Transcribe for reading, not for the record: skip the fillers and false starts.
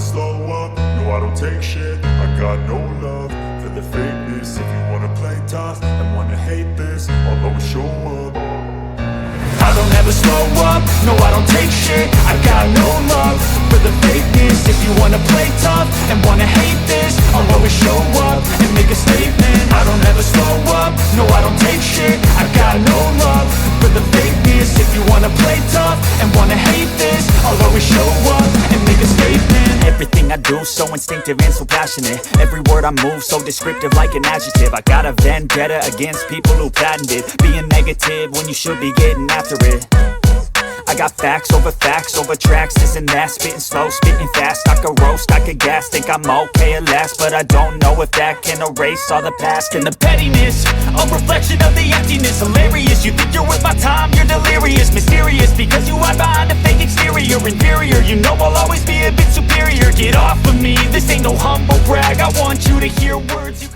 slow up, no I don't take shit. I got no love for the fakeness. If you wanna play tough and wanna hate this, I'll always show up. I don't ever slow up, no I don't take shit. I got no love for the fakeness. If you wanna play tough and wanna hate this, I'll always show up and make a statement. I don't ever slow up, no I don't take shit. I got no love for the fakeness. If you wanna play tough and wanna hate this, I'll always show up and make a statement. Everything I do so instinctive and so passionate. Every word I move so descriptive like an adjective. I got a vendetta against people who patented being negative when you should be getting after it. I got facts over tracks, this and that. Spitting slow, spitting fast, I could roast, I could gas. Think I'm okay at last, but I don't know if that can erase all the past. And the pettiness, a reflection of the emptiness. Hilarious, you think you're worth my time, you're delirious. Mysterious, because you hide behind a fake exterior. Inferior, you know I'll always be a bit superior. Get off of me, this ain't no humble brag. I want you to hear words you